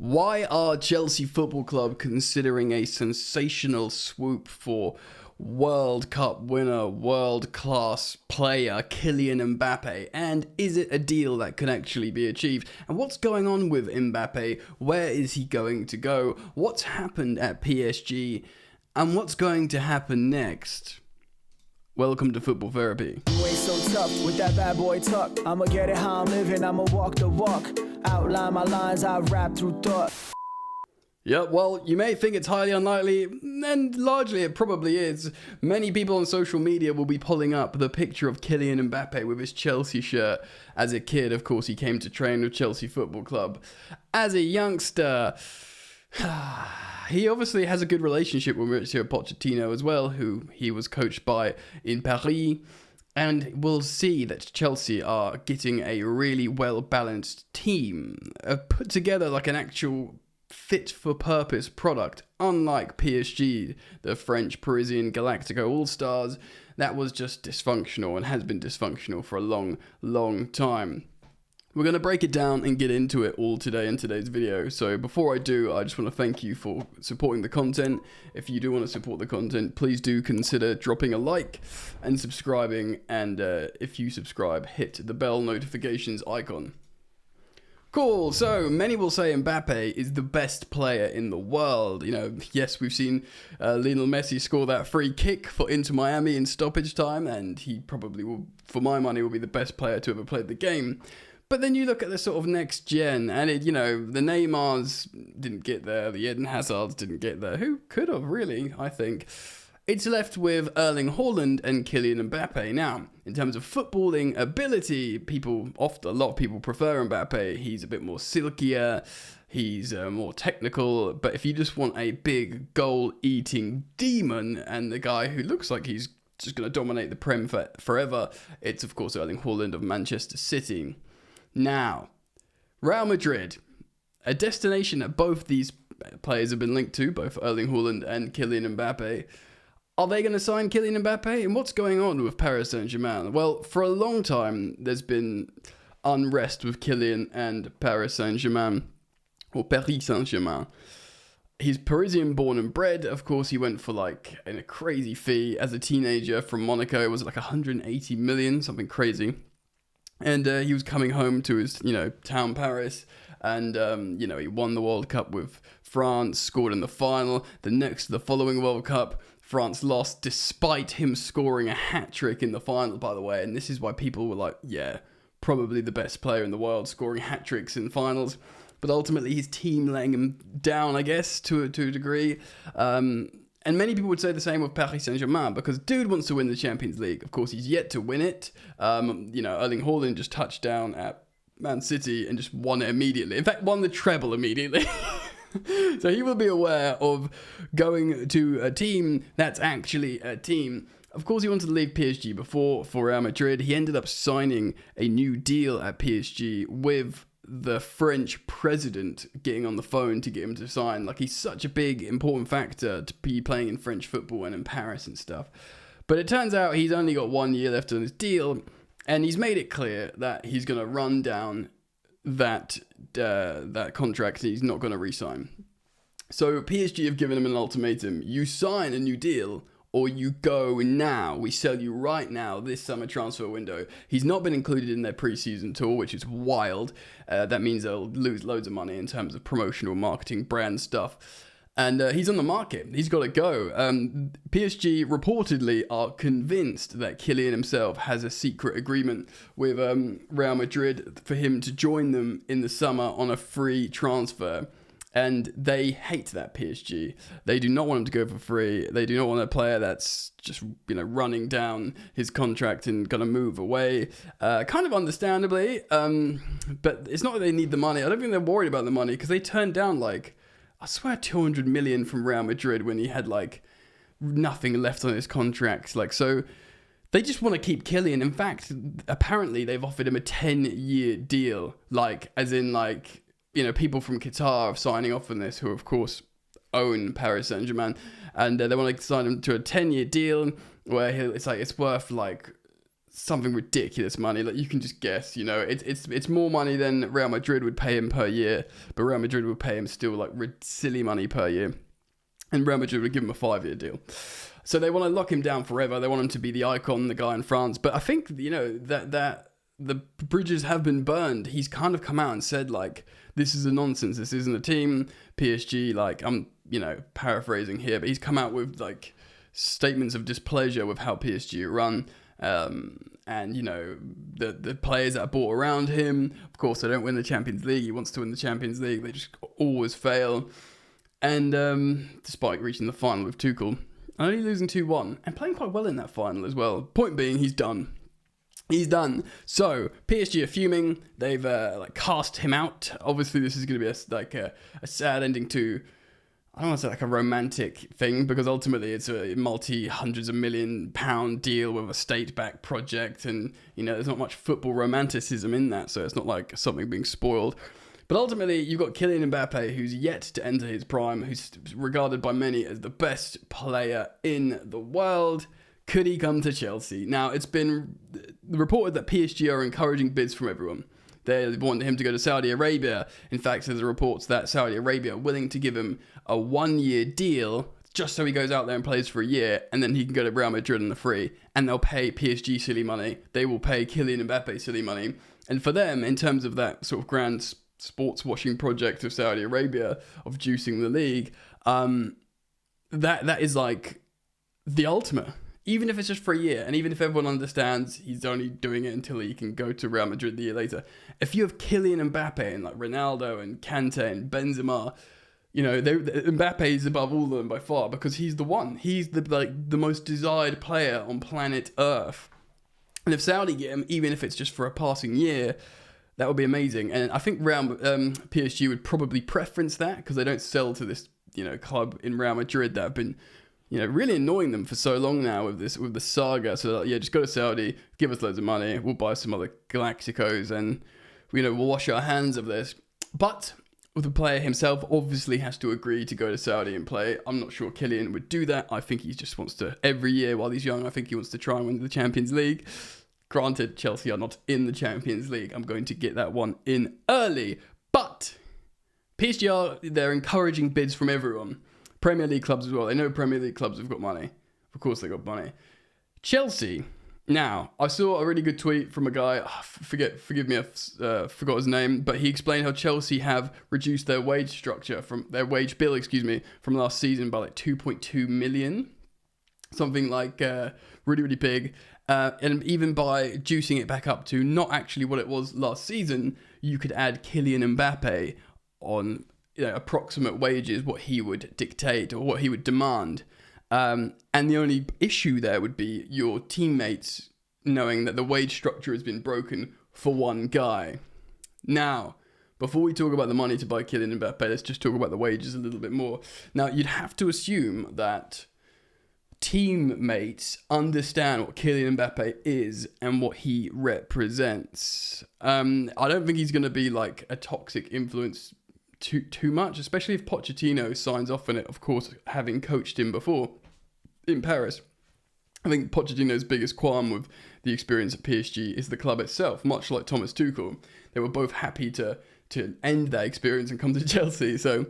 Why are Chelsea Football Club considering a sensational swoop for World Cup winner, world-class player Kylian Mbappe? And is it a deal that can actually be achieved? And what's going on with Mbappe? Where is he going to go? What's happened at PSG? And what's going to happen next? Welcome to Football Therapy. You ain't so tough with that bad boy talk. I'ma get it how I'm living, I'ma walk the walk. Outline my lines, I rap through thought. Yep, well, you may think it's highly unlikely, and largely it probably is. Many people on social media will be pulling up the picture of Kylian Mbappe with his Chelsea shirt. As a kid, of course, he came to train with Chelsea Football Club. As a youngster, he obviously has a good relationship with Mauricio Pochettino as well, who he was coached by in Paris. And we'll see that Chelsea are getting a really well-balanced team, put together like an actual fit-for-purpose product, unlike PSG, the French Parisian Galactico All-Stars, that was just dysfunctional and has been dysfunctional for a long, long time. We're going to break it down and get into it all today in today's video. So before I do, I just want to thank you for supporting the content. If you do want to support the content, please do consider dropping a like and subscribing. And if you subscribe, hit the bell notifications icon. Cool, so many will say Mbappe is the best player in the world. You know, yes, we've seen Lionel Messi score that free kick for Inter Miami in stoppage time, and he probably will, for my money, will be the best player to ever play the game. But then you look at the sort of next gen, and the Neymars didn't get there, the Eden Hazards didn't get there. Who could have, really, I think. It's left with Erling Haaland and Kylian Mbappe. Now, in terms of footballing ability, a lot of people prefer Mbappe. He's a bit more silkier, he's more technical, but if you just want a big goal-eating demon and the guy who looks like he's just going to dominate the Prem forever, it's of course Erling Haaland of Manchester City. Now, Real Madrid, a destination that both these players have been linked to, both Erling Haaland and Kylian Mbappe. Are they going to sign Kylian Mbappe? And what's going on with Paris Saint-Germain? Well, for a long time, there's been unrest with Kylian and Paris Saint-Germain, or Paris Saint-Germain. He's Parisian born and bred. Of course, he went for a crazy fee as a teenager from Monaco. It was like 180 million, something crazy. And he was coming home to his, town Paris, and, he won the World Cup with France, scored in the final. The following World Cup, France lost, despite him scoring a hat-trick in the final, by the way. And this is why people were like, yeah, probably the best player in the world, scoring hat-tricks in finals. But ultimately, his team letting him down, I guess, to a degree. And many people would say the same with Paris Saint-Germain, because dude wants to win the Champions League. Of course, he's yet to win it. Erling Haaland just touched down at Man City and just won it immediately. In fact, won the treble immediately. So he will be aware of going to a team that's actually a team. Of course, he wanted to leave PSG before for Real Madrid. He ended up signing a new deal at PSG with the French president getting on the phone to get him to sign. Like, he's such a big, important factor to be playing in French football and in Paris and stuff. But it turns out he's only got 1 year left on his deal, and he's made it clear that he's going to run down that contract and he's not going to re-sign. So PSG have given him an ultimatum. You sign a new deal, or you go now. We sell you right now, this summer transfer window. He's not been included in their preseason tour, which is wild. That means they'll lose loads of money in terms of promotional marketing, brand stuff. And he's on the market. He's got to go. PSG reportedly are convinced that Kylian himself has a secret agreement with Real Madrid for him to join them in the summer on a free transfer. And they hate that, PSG. They do not want him to go for free. They do not want a player that's just, running down his contract and going to move away. Kind of understandably. But it's not that they need the money. I don't think they're worried about the money, because they turned down, I swear, 200 million from Real Madrid when he had, nothing left on his contract. So they just want to keep Kylian. In fact, apparently they've offered him a 10-year deal. People from Qatar are signing off on this, who of course own Paris Saint-Germain, and they want to sign him to a 10-year deal where it's worth something ridiculous money. Like, you can just guess, it's more money than Real Madrid would pay him per year, but Real Madrid would pay him still like silly money per year, and Real Madrid would give him a 5-year deal. So they want to lock him down forever. They want him to be the icon, the guy in France. But I think, that the bridges have been burned. He's kind of come out and said, like, this is a nonsense. This isn't a team. PSG, like, I'm, paraphrasing here, but he's come out with, like, statements of displeasure with how PSG are run. And, the players that are bought around him, of course, they don't win the Champions League. He wants to win the Champions League. They just always fail. And despite reaching the final with Tuchel, only losing 2-1 and playing quite well in that final as well. Point being, he's done. He's done. So PSG are fuming. They've cast him out. Obviously, this is going to be a sad ending to, I don't want to say like a romantic thing, because ultimately it's a multi-hundreds of £1 million deal with a state-backed project, and there's not much football romanticism in that, so it's not like something being spoiled. But ultimately, you've got Kylian Mbappe, who's yet to enter his prime, who's regarded by many as the best player in the world. Could he come to Chelsea? Now, it's been reported that PSG are encouraging bids from everyone. They want him to go to Saudi Arabia. In fact, there's reports that Saudi Arabia are willing to give him a 1-year deal just so he goes out there and plays for a year, and then he can go to Real Madrid on the free, and they'll pay PSG silly money. They will pay Kylian Mbappe silly money. And for them, in terms of that sort of grand sports washing project of Saudi Arabia, of juicing the league, that is like the ultimate. Even if it's just for a year, and even if everyone understands he's only doing it until he can go to Real Madrid the year later, if you have Kylian Mbappe and like Ronaldo and Kante and Benzema, Mbappe is above all of them by far, because he's the one. He's the most desired player on planet Earth. And if Saudi get him, even if it's just for a passing year, that would be amazing. And I think PSG would probably preference that, because they don't sell to this, club in Real Madrid that have been, really annoying them for so long now with the saga. So like, just go to Saudi, give us loads of money, we'll buy some other Galacticos, and we'll wash our hands of this. But the player himself obviously has to agree to go to Saudi and play. I'm not sure Kylian would do that. I think he just wants to, every year while he's young, I think he wants to try and win the Champions League. Granted, Chelsea are not in the Champions League. I'm going to get that one in early. But PSG they're encouraging bids from everyone. Premier League clubs as well. They know Premier League clubs have got money. Of course they got money. Chelsea. Now, I saw a really good tweet from a guy, forgive me, I forgot his name, but he explained how Chelsea have reduced their wage bill, from last season by like 2.2 million. Something like really, really big. And even by juicing it back up to not actually what it was last season, you could add Kylian Mbappe on approximate wages, what he would dictate or what he would demand. And the only issue there would be your teammates knowing that the wage structure has been broken for one guy. Now, before we talk about the money to buy Kylian Mbappe, let's just talk about the wages a little bit more. Now, you'd have to assume that teammates understand what Kylian Mbappe is and what he represents. I don't think he's going to be like a toxic influence too much, especially if Pochettino signs off on it, of course, having coached him before in Paris. I think Pochettino's biggest qualm with the experience at PSG is the club itself, much like Thomas Tuchel. They were both happy to end that experience and come to Chelsea. So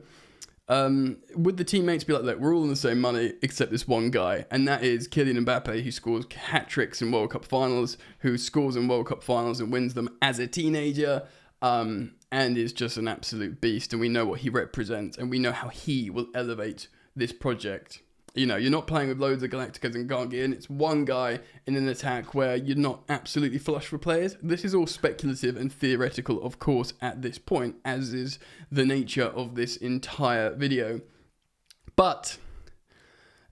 would the teammates be like, look, we're all on the same money except this one guy, and that is Kylian Mbappe, who scores hat-tricks in World Cup finals, who scores in World Cup finals and wins them as a teenager, and is just an absolute beast, and we know what he represents, and we know how he will elevate this project. You're not playing with loads of Galacticos and can't get in. It's one guy in an attack where you're not absolutely flush for players. This is all speculative and theoretical, of course, at this point, as is the nature of this entire video. But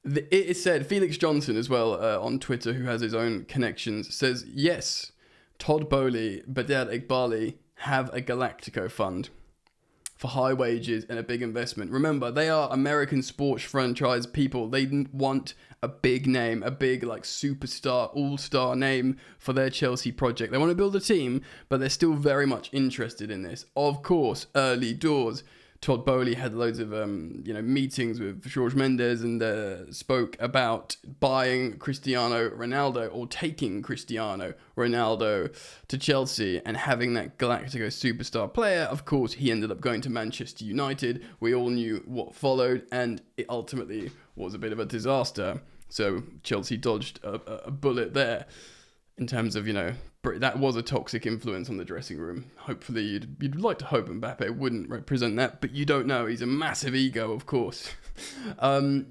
it is said, Felix Johnson as well on Twitter, who has his own connections, says, yes, Todd Boehly, Badal Iqbali have a Galactico fund for high wages and a big investment. Remember, they are American sports franchise people. They want a big name, a big like superstar, all-star name for their Chelsea project. They want to build a team, but they're still very much interested in this. Of course, early doors. Todd Bowley had loads of meetings with Jorge Mendes and spoke about buying Cristiano Ronaldo or taking Cristiano Ronaldo to Chelsea and having that Galactico superstar player. Of course, he ended up going to Manchester United. We all knew what followed, and it ultimately was a bit of a disaster. So Chelsea dodged a bullet there in terms of, that was a toxic influence on the dressing room. Hopefully, you'd like to hope Mbappe wouldn't represent that, but you don't know. He's a massive ego, of course.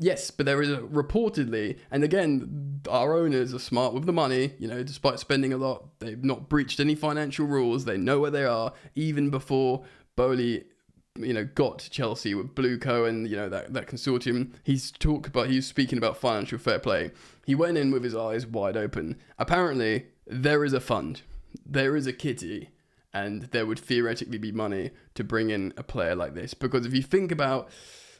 Yes, but there is reportedly, and again, our owners are smart with the money, despite spending a lot, they've not breached any financial rules. They know where they are, even before Bowley got to Chelsea with Blueco and, that consortium. He was speaking about financial fair play. He went in with his eyes wide open. Apparently, there is a fund, there is a kitty, and there would theoretically be money to bring in a player like this. Because if you think about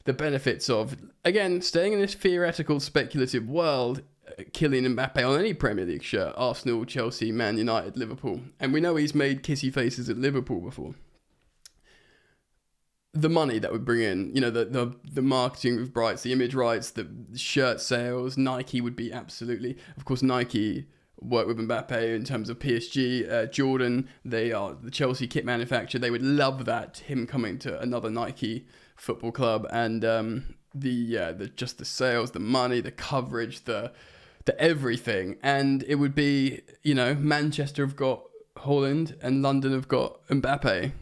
the benefits of, again, staying in this theoretical, speculative world, Kylian Mbappe on any Premier League shirt, Arsenal, Chelsea, Man United, Liverpool. And we know he's made kissy faces at Liverpool before. The money that would bring in, the marketing with Brights, the image rights, the shirt sales, Nike would be absolutely, of course, Nike work with Mbappe in terms of PSG, Jordan, they are the Chelsea kit manufacturer. They would love that, him coming to another Nike football club, and the sales, the money, the coverage, the everything. And it would be, Manchester have got Haaland and London have got Mbappe.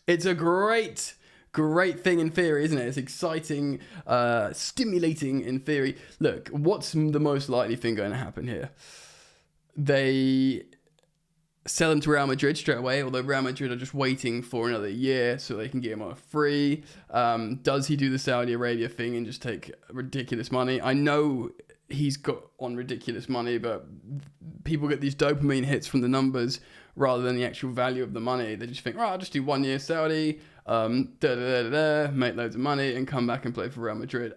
It's a great thing in theory, isn't it? It's exciting, stimulating in theory. Look, what's the most likely thing going to happen here? They sell him to Real Madrid straight away, although Real Madrid are just waiting for another year so they can get him on a free. Does he do the Saudi Arabia thing and just take ridiculous money? I know he's got on ridiculous money, but people get these dopamine hits from the numbers rather than the actual value of the money. They just think, I'll just do 1 year Saudi, make loads of money and come back and play for Real Madrid.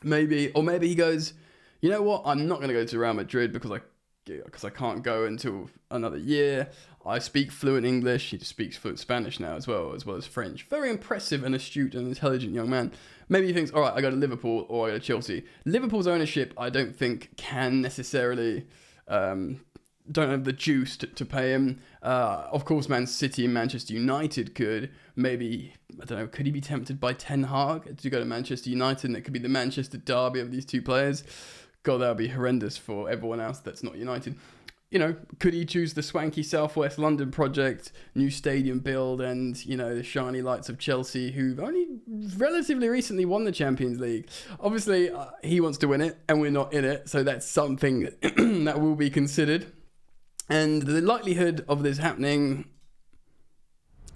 Maybe he goes, you know what, I'm not going to go to Real Madrid because I can't go until another year. I speak fluent English. He speaks fluent Spanish now as well as French. Very impressive and astute and intelligent young man. Maybe he thinks, all right, I go to Liverpool or I go to Chelsea. Liverpool's ownership, I don't think, can necessarily, don't have the juice to pay him. Of course, Man City and Manchester United could. Maybe, I don't know, could he be tempted by Ten Hag to go to Manchester United, and it could be the Manchester derby of these two players? God, that would be horrendous for everyone else that's not United. Could he choose the swanky Southwest London project, new stadium build, and, the shiny lights of Chelsea, who've only relatively recently won the Champions League? Obviously, he wants to win it, and we're not in it, so that's something that will be considered. And the likelihood of this happening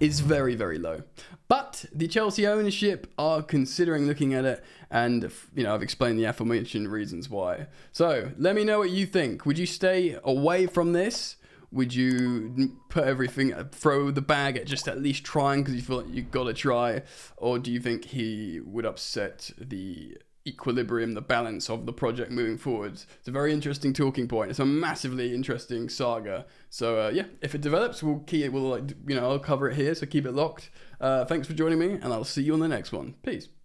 is very, very low. But the Chelsea ownership are considering looking at it, and I've explained the aforementioned reasons why. So let me know what you think. Would you stay away from this? Would you put everything, throw the bag at just at least trying because you feel like you've got to try? Or do you think he would upset the equilibrium, the balance of the project moving forwards? It's a very interesting talking point. It's a massively interesting saga. So if it develops, I'll cover it here. So keep it locked. Thanks for joining me, and I'll see you on the next one. Peace.